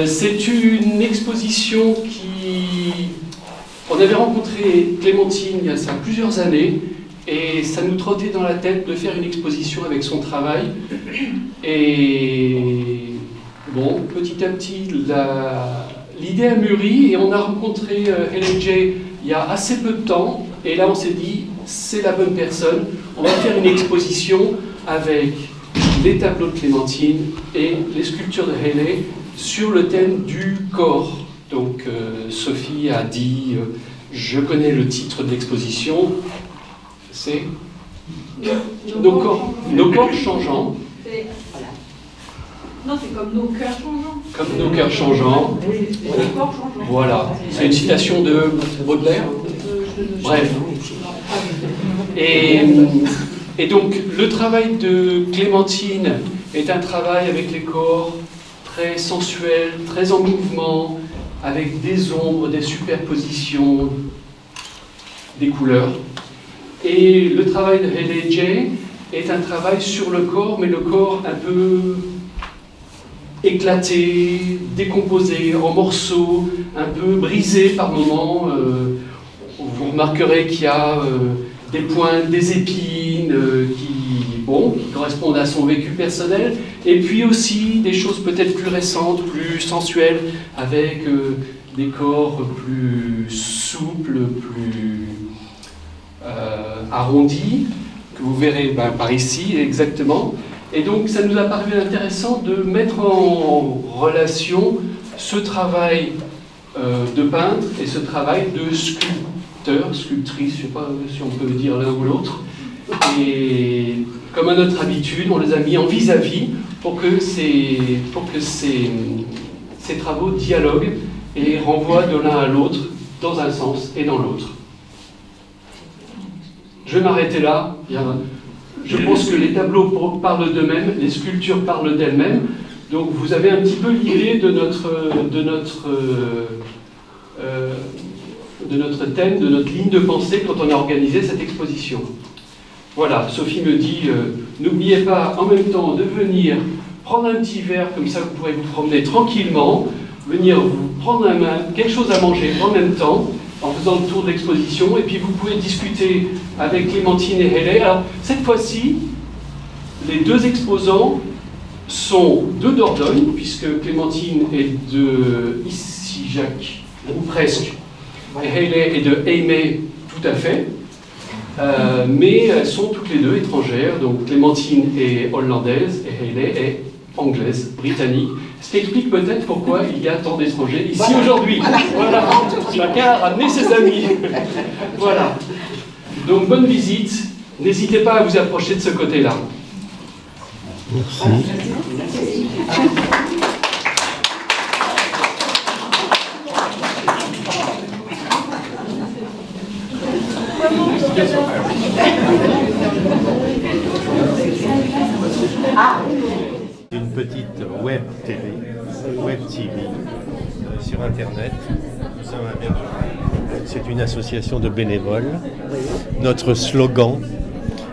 C'est une exposition qui... On avait rencontré Clémentine il y a ça plusieurs années et ça nous trottait dans la tête de faire une exposition avec son travail. Et bon, petit à petit, l'idée a mûri et on a rencontré Helen Jay il y a assez peu de temps. Et là, on s'est dit, c'est la bonne personne. On va faire une exposition avec les tableaux de Clémentine et les sculptures de Haley sur le thème du corps. Donc Sophie a dit, je connais le titre de l'exposition, c'est nos corps changeants. Non, c'est comme nos cœurs changeants. Comme nos cœurs changeants. Nos corps changeants. Voilà, c'est une citation de Baudelaire. Bref. Et donc le travail de Clémentine est un travail avec les corps très sensuel, très en mouvement, avec des ombres, des superpositions, des couleurs. Et le travail de Haley Jay est un travail sur le corps, mais le corps un peu éclaté, décomposé, en morceaux, un peu brisé par moments. Vous remarquerez qu'il y a des pointes, des épines qui correspondent à son vécu personnel, et puis aussi des choses peut-être plus récentes, plus sensuelles, avec des corps plus souples, plus arrondis, que vous verrez par ici exactement. Et donc ça nous a paru intéressant de mettre en relation ce travail de peintre et ce travail de sculpteur, sculptrice, je ne sais pas si on peut dire l'un ou l'autre. Et comme à notre habitude, on les a mis en vis-à-vis pour que ces travaux dialoguent et renvoient de l'un à l'autre dans un sens et dans l'autre. Je vais m'arrêter là. Je pense que les tableaux parlent d'eux-mêmes, les sculptures parlent d'elles-mêmes. Donc vous avez un petit peu l'idée de notre thème, de notre ligne de pensée quand on a organisé cette exposition. Voilà, Sophie me dit, n'oubliez pas en même temps de venir prendre un petit verre, comme ça vous pourrez vous promener tranquillement, venir vous prendre quelque chose à manger en même temps, en faisant le tour de l'exposition, et puis vous pouvez discuter avec Clémentine et Haley. Alors, cette fois-ci, les deux exposants sont de Dordogne, puisque Clémentine est de Ici-Jacques, ou presque, et Haley est de Aimé, tout à fait. Mais elles sont toutes les deux étrangères, donc Clémentine est hollandaise et Haley est anglaise, britannique. Ce qui explique peut-être pourquoi il y a tant d'étrangers ici aujourd'hui. Voilà, chacun a ramené ses amis. Voilà. Donc bonne visite, n'hésitez pas à vous approcher de ce côté-là. Merci. Une petite web TV sur Internet. Nous sommes à Bergerac. C'est une association de bénévoles. Notre slogan,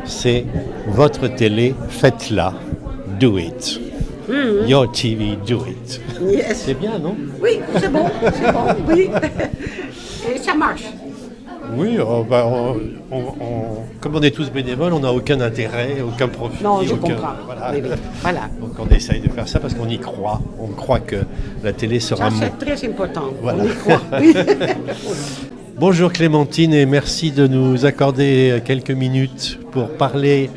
c'est « Votre télé, faites-la, do it ». Your TV, do it. Yes. C'est bien, non? Oui, c'est bon, oui. Et ça marche. Oui, comme on est tous bénévoles, on n'a aucun intérêt, aucun profit. Non, je comprends. Voilà. Oui, oui. Voilà. Donc on essaye de faire ça parce qu'on y croit. On croit que la télé sera... Ça, c'est très important. Voilà. On y croit. Oui. Bonjour Clémentine et merci de nous accorder quelques minutes pour parler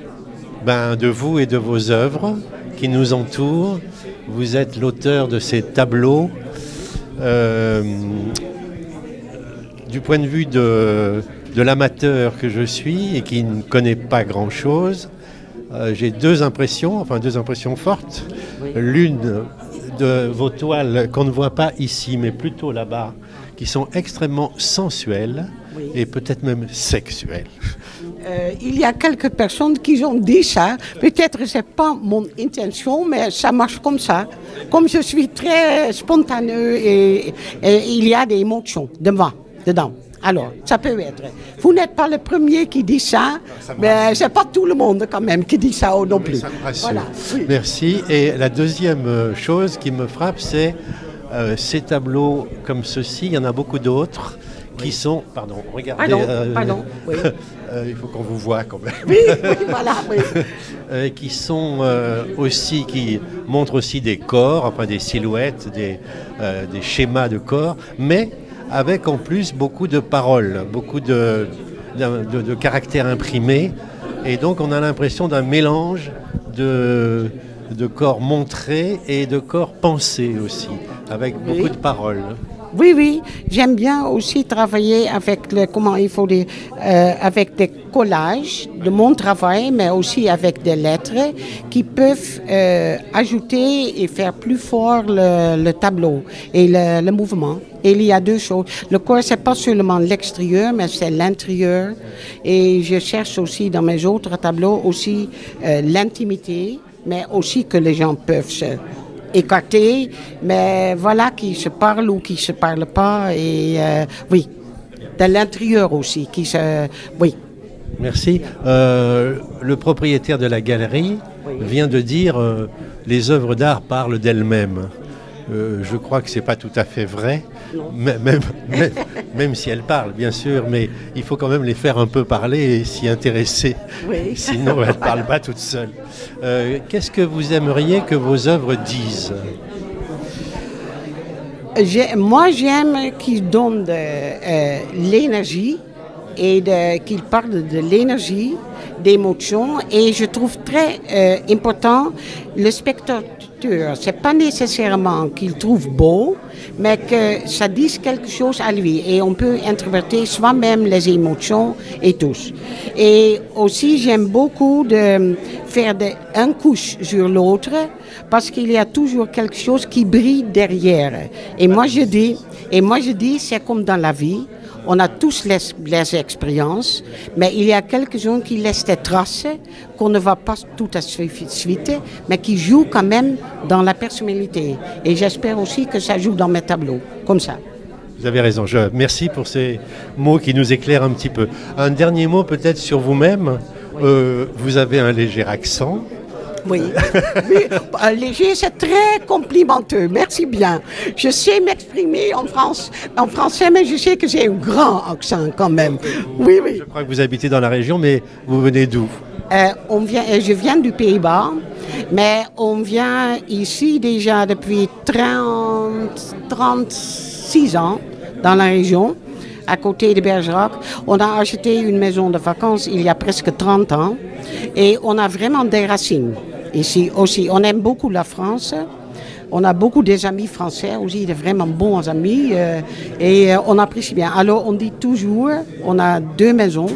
de vous et de vos œuvres qui nous entourent. Vous êtes l'auteur de ces tableaux. Du point de vue de l'amateur que je suis et qui ne connaît pas grand-chose, j'ai deux impressions fortes. Oui. L'une de vos toiles qu'on ne voit pas ici, mais plutôt là-bas, qui sont extrêmement sensuelles, Oui. et peut-être même sexuelle. Il y a quelques personnes qui ont dit ça. Peut-être que ce n'est pas mon intention, mais ça marche comme ça. Comme je suis très spontaneux et il y a des émotions dedans. Alors, ça peut être. Vous n'êtes pas le premier qui dit ça, mais ce n'est pas tout le monde quand même qui dit ça non plus. Ça me rassure. Voilà. Oui. Merci. Et la deuxième chose qui me frappe, c'est ces tableaux comme ceci, il y en a beaucoup d'autres qui sont... Pardon, regardez. Pardon, oui. Il faut qu'on vous voit quand même. Oui, voilà, oui. Qui sont aussi, qui montrent aussi des corps, enfin des silhouettes, des schémas de corps, mais avec en plus beaucoup de paroles, beaucoup de caractères imprimés. Et donc on a l'impression d'un mélange de corps montrés et de corps pensés aussi, avec beaucoup de paroles. Oui, j'aime bien aussi travailler avec avec des collages de mon travail, mais aussi avec des lettres qui peuvent ajouter et faire plus fort le tableau et le mouvement. Et il y a deux choses. Le corps, c'est pas seulement l'extérieur, mais c'est l'intérieur. Et je cherche aussi dans mes autres tableaux aussi l'intimité, mais aussi que les gens peuvent se écartés, mais voilà, qui se parlent ou qui se parlent pas, et oui, de l'intérieur aussi, oui. Merci. Le propriétaire de la galerie vient de dire les œuvres d'art parlent d'elles-mêmes. Je crois que c'est pas tout à fait vrai, même si elles parlent, bien sûr, mais il faut quand même les faire un peu parler et s'y intéresser. Oui. Sinon, elles ne parlent pas toutes seules. Qu'est-ce que vous aimeriez que vos œuvres disent ? Moi, j'aime qu'ils donnent de l'énergie et qu'ils parlent de l'énergie, d'émotions, et je trouve très important le spectateur. C'est pas nécessairement qu'il trouve beau, mais que ça dise quelque chose à lui, et on peut interpréter soi-même les émotions et tous. Et aussi, j'aime beaucoup de faire un couche sur l'autre, parce qu'il y a toujours quelque chose qui brille derrière. Et moi je dis, c'est comme dans la vie. On a tous les expériences, mais il y a quelques-uns qui laissent des traces qu'on ne voit pas tout à suite, mais qui jouent quand même dans la personnalité. Et j'espère aussi que ça joue dans mes tableaux, comme ça. Vous avez raison. Merci pour ces mots qui nous éclairent un petit peu. Un dernier mot peut-être sur vous-même. Vous avez un léger accent. Oui, léger, c'est très complimenteux, merci bien. Je sais m'exprimer en français, mais je sais que j'ai un grand accent quand même. Oui. Je crois que vous habitez dans la région, mais vous venez d'où ? Je viens du Pays-Bas, mais on vient ici déjà depuis 36 ans dans la région, à côté de Bergerac. On a acheté une maison de vacances il y a presque 30 ans et on a vraiment des racines. Ici aussi, on aime beaucoup la France. On a beaucoup des amis français aussi, de vraiment bons amis, et on apprécie bien. Alors, on dit toujours, on a 2 maisons.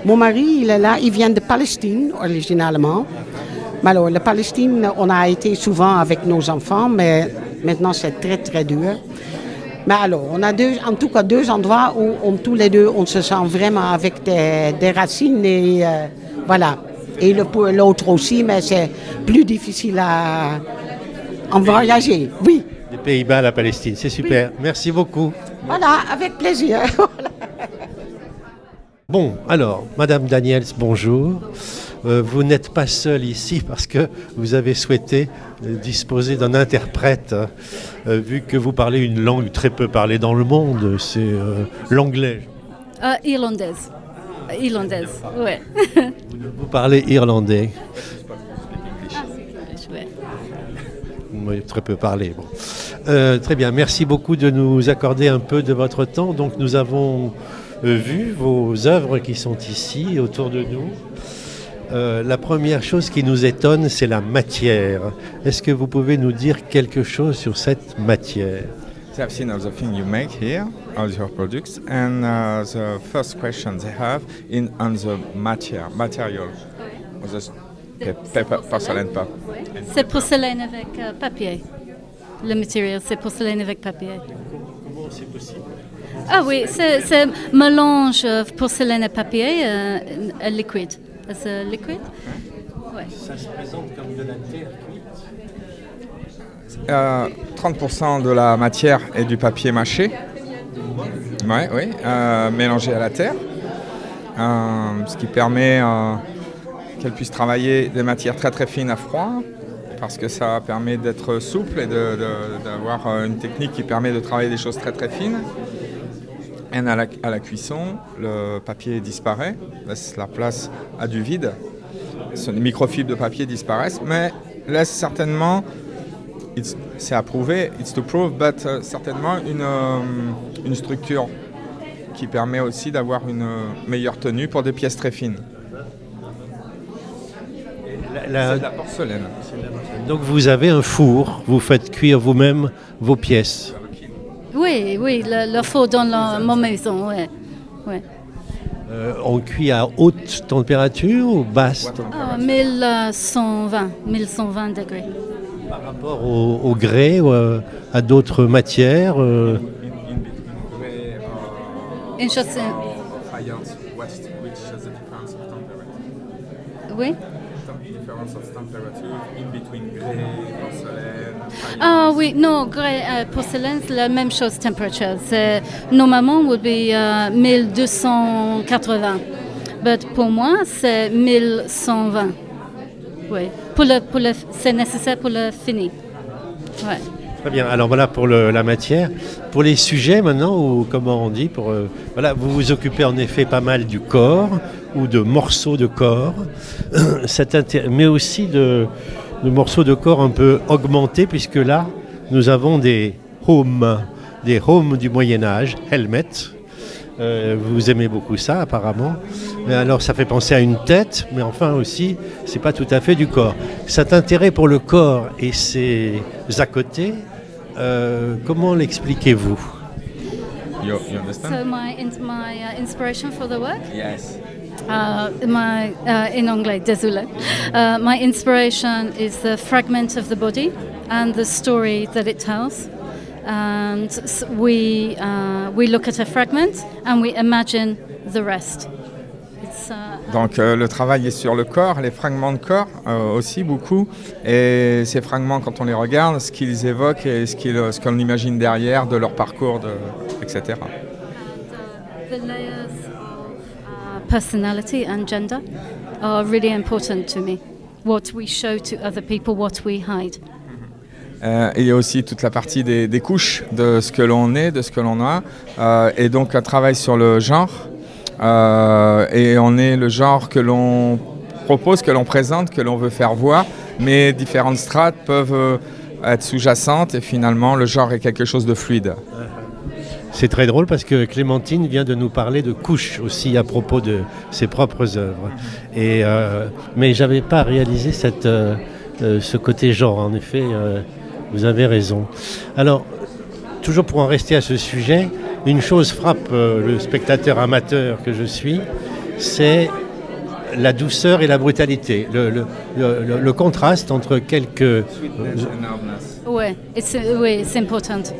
Mon mari, il est là, il vient de Palestine, originalement. Mais alors, la Palestine, on a été souvent avec nos enfants, mais maintenant, c'est très, très dur. Mais alors, on a en tout cas 2 endroits où tous les deux, on se sent vraiment avec des racines, et voilà. Et l'autre aussi, mais c'est plus difficile à voyager, oui. Des Pays-Bas à la Palestine, c'est super. Oui. Merci beaucoup. Voilà, avec plaisir. Bon, alors, Madame Daniels, bonjour. Vous n'êtes pas seule ici parce que vous avez souhaité disposer d'un interprète, vu que vous parlez une langue très peu parlée dans le monde, c'est l'anglais. Irlandaise. Irlandaise, ouais. Vous parlez irlandais. Oui, très peu parlé. Bon. Très bien, merci beaucoup de nous accorder un peu de votre temps. Donc nous avons vu vos œuvres qui sont ici, autour de nous. La première chose qui nous étonne, c'est la matière. Est-ce que vous pouvez nous dire quelque chose sur cette matière ? I've seen all the things you make here, all your products, and the first question they have on the material, the paper, porcelain paper. C'est porcelaine avec papier. Le matériel, c'est porcelaine avec papier. Comment c'est possible ? Ah oui, c'est un mélange de porcelaine et papier liquide. C'est liquide? Ouais. Ça se présente comme de la terre cuite. 30% de la matière est du papier mâché, mélangé à la terre, ce qui permet qu'elle puisse travailler des matières très très fines à froid, parce que ça permet d'être souple et d'avoir une technique qui permet de travailler des choses très très fines. Et à la cuisson, le papier disparaît, laisse la place à du vide. Les microfibres de papier disparaissent, mais laisse certainement, c'est à prouver, it's to prove, but certainement une structure qui permet aussi d'avoir une meilleure tenue pour des pièces très fines. C'est de la porcelaine. Donc vous avez un four, vous faites cuire vous-même vos pièces. Oui, le four dans ma maison, oui. Ouais. On cuit à haute température ou basse? 1120 degrés. Par rapport au grès ou à d'autres matières Oui. Ah oui, non, grès, porcelaine, c'est la même chose, température. Normalement, would be 1280. But pour moi, c'est 1120. Oui, c'est nécessaire pour le fini. Ouais. Très bien, alors voilà pour la matière. Pour les sujets maintenant, ou comment on dit, voilà, vous vous occupez en effet pas mal du corps ou de morceaux de corps, mais aussi de morceaux de corps un peu augmentés, puisque là, nous avons des haumes du Moyen-Âge, helmets. Vous aimez beaucoup ça apparemment. Mais alors ça fait penser à une tête, mais enfin aussi, c'est pas tout à fait du corps. Cet intérêt pour le corps et ses à côté, comment l'expliquez-vous? You understand? So my inspiration for the work? Yes. In anglais, désolé. My inspiration is the fragment of the body and the story that it tells. And we look at a fragment and we imagine the rest. Donc le travail est sur le corps, les fragments de corps aussi beaucoup. Et ces fragments, quand on les regarde, ce qu'ils évoquent et ce qu'on imagine derrière de leur parcours, etc. The layers of personality and gender are really important to me. What we show to other people, what we hide. Il y a aussi toute la partie des couches de ce que l'on est, de ce que l'on a, et donc un travail sur le genre. Et on est le genre que l'on propose, que l'on présente, que l'on veut faire voir, mais différentes strates peuvent être sous-jacentes et finalement le genre est quelque chose de fluide. C'est très drôle parce que Clémentine vient de nous parler de couches aussi à propos de ses propres œuvres. Mais je n'avais pas réalisé ce côté genre, en effet. Vous avez raison. Alors, toujours pour en rester à ce sujet, une chose frappe le spectateur amateur que je suis, c'est la douceur et la brutalité, le contraste entre quelques... Oui, it's important.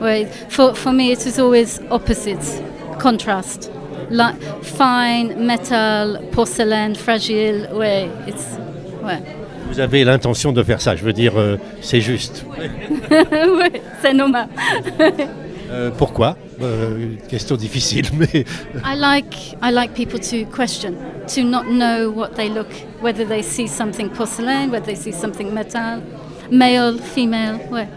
Ouais. For me, it is always opposites, contrast. Like fine, metal, porcelaine, fragile, ouais. Vous avez l'intention de faire ça, je veux dire, c'est juste. Oui, c'est normal. Pourquoi question difficile, mais... I like people to question, to not know what they look, whether they see something porcelain, whether they see something metal, male, female, ouais.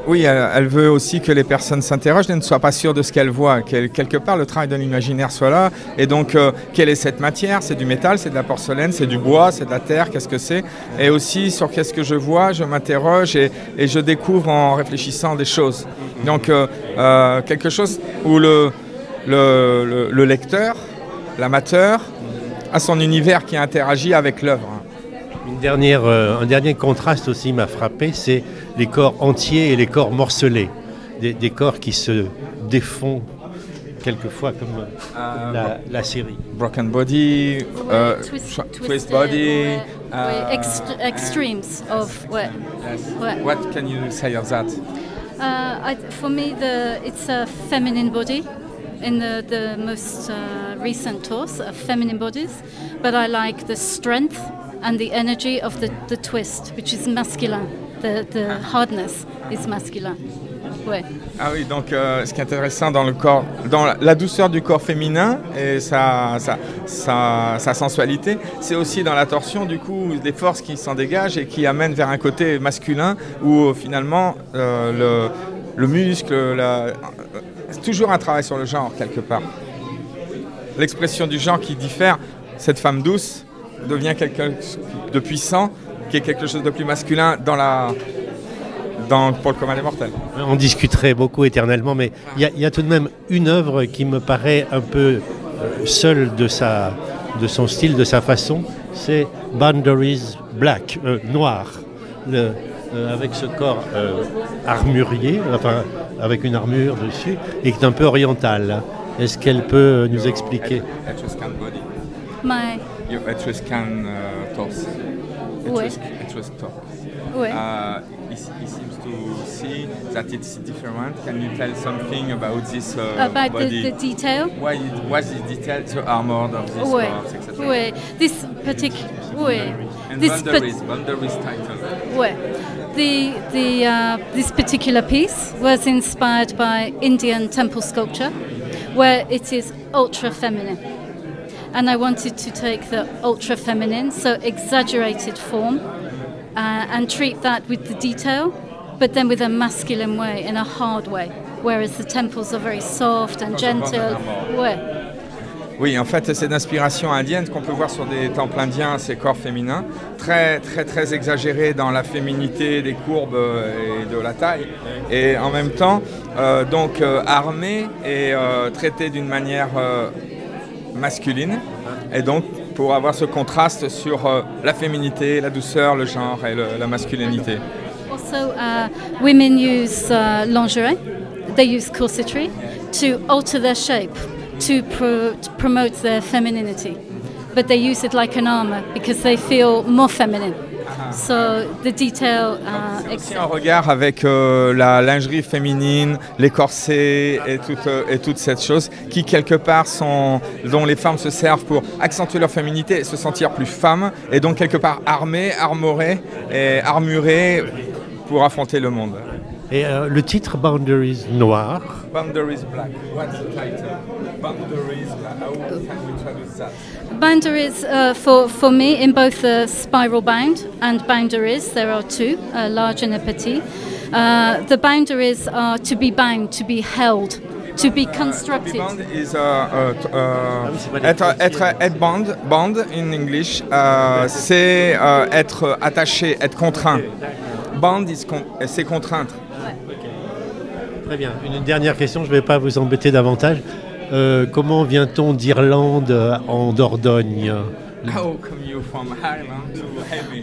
Oui, elle veut aussi que les personnes s'interrogent et ne soient pas sûres de ce qu'elles voient, quelque part le travail de l'imaginaire soit là. Et donc, quelle est cette matière? C'est du métal, c'est de la porcelaine, c'est du bois, c'est de la terre, qu'est-ce que c'est? Et aussi, sur qu'est-ce que je vois, je m'interroge et je découvre en réfléchissant des choses. Donc, quelque chose où le lecteur, l'amateur, a son univers qui interagit avec l'œuvre. Un dernier contraste aussi m'a frappé, c'est les corps entiers et les corps morcelés. Des corps qui se défont quelquefois comme la série. Broken body, twist body. Extremes of... Ouais. Yes. Ouais. What can you say of that? For me, it's a feminine body in the most recent tours, feminine bodies, but I like the strength and the energy of the twist, which is masculine. The hardness is masculine. Ouais. Ah oui, donc ce qui est intéressant dans le corps, dans la douceur du corps féminin et sa sensualité, c'est aussi dans la torsion du coup des forces qui s'en dégagent et qui amènent vers un côté masculin où finalement le muscle, c'est toujours un travail sur le genre quelque part. L'expression du genre qui diffère, cette femme douce devient quelque chose de puissant, qui est quelque chose de plus masculin pour le commun des mortels. On discuterait beaucoup éternellement, mais il y a tout de même une œuvre qui me paraît un peu seule de son style, de sa façon, c'est Boundaries Black, noir, avec ce corps armurier, enfin avec une armure dessus, et qui est un peu oriental. Est-ce qu'elle peut nous expliquer? Etruscan body. Your Etruscan torso. Etruscan torso. Ouais. He seems to see that it's different. Can you tell something about this about body? the detail? What's the detail, the armor of this corpse, etc.? Ouais. This particular. Ouais. And This boundaries title. Ouais. This particular piece was inspired by Indian temple sculpture, where it is ultra feminine. And I wanted to take the ultra feminine, so exaggerated form, and treat that with the detail, but then with a masculine way, in a hard way, whereas the temples are very soft and gentle. Ouais. Oui, en fait, c'est d'inspiration indienne qu'on peut voir sur des temples indiens, ces corps féminins, très, très, très exagérés dans la féminité des courbes et de la taille, et en même temps, armés et traités d'une manière masculine, et donc pour avoir ce contraste sur la féminité, la douceur, le genre et la masculinité. Also, women use lingerie, they use corsetry to alter their shape, to promote their femininity. But they use it like an armor because they feel more feminine. So the detail. C'est aussi un regard avec la lingerie féminine, les corsets et toute cette chose qui quelque part dont les femmes se servent pour accentuer leur féminité et se sentir plus femmes et donc quelque part armées, armorées et armurées pour affronter le monde. Et le titre Boundaries Noir. Boundaries Black. What's the title? Boundaries Black. How can we traduce that? Boundaries, for me, in both the spiral bound and boundaries, there are two, a large and a petit. The boundaries are to be bound, to be held, to be constructed. To be bound is être bound in English, c'est être attaché, être contraint. Bound, c'est contraindre. Très bien. Une dernière question, je ne vais pas vous embêter davantage. Comment vient-on d'Irlande en Dordogne? How come you from Ireland to Heavy?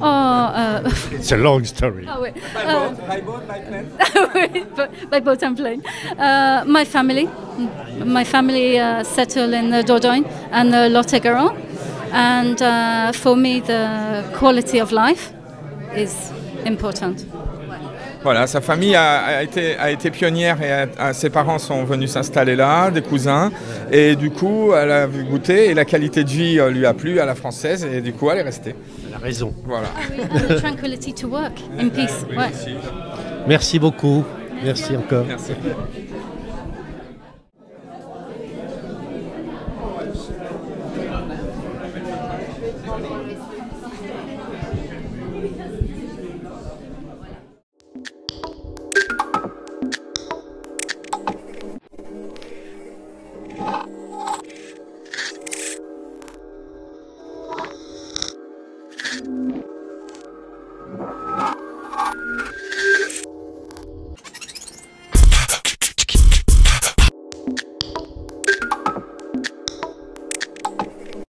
It's a long story. Oh, wait. By boat, by plane? By boat and plane. My family settle in the Dordogne and the Lot-et-Garonne, and for me the quality of life is important. Voilà, sa famille a été pionnière et ses parents sont venus s'installer là, des cousins, et du coup elle a vu goûter et la qualité de vie lui a plu à la française et du coup elle est restée. Elle a raison. Voilà. And the tranquility to work in peace. Oui, Ouais. Merci beaucoup. Merci encore. Merci.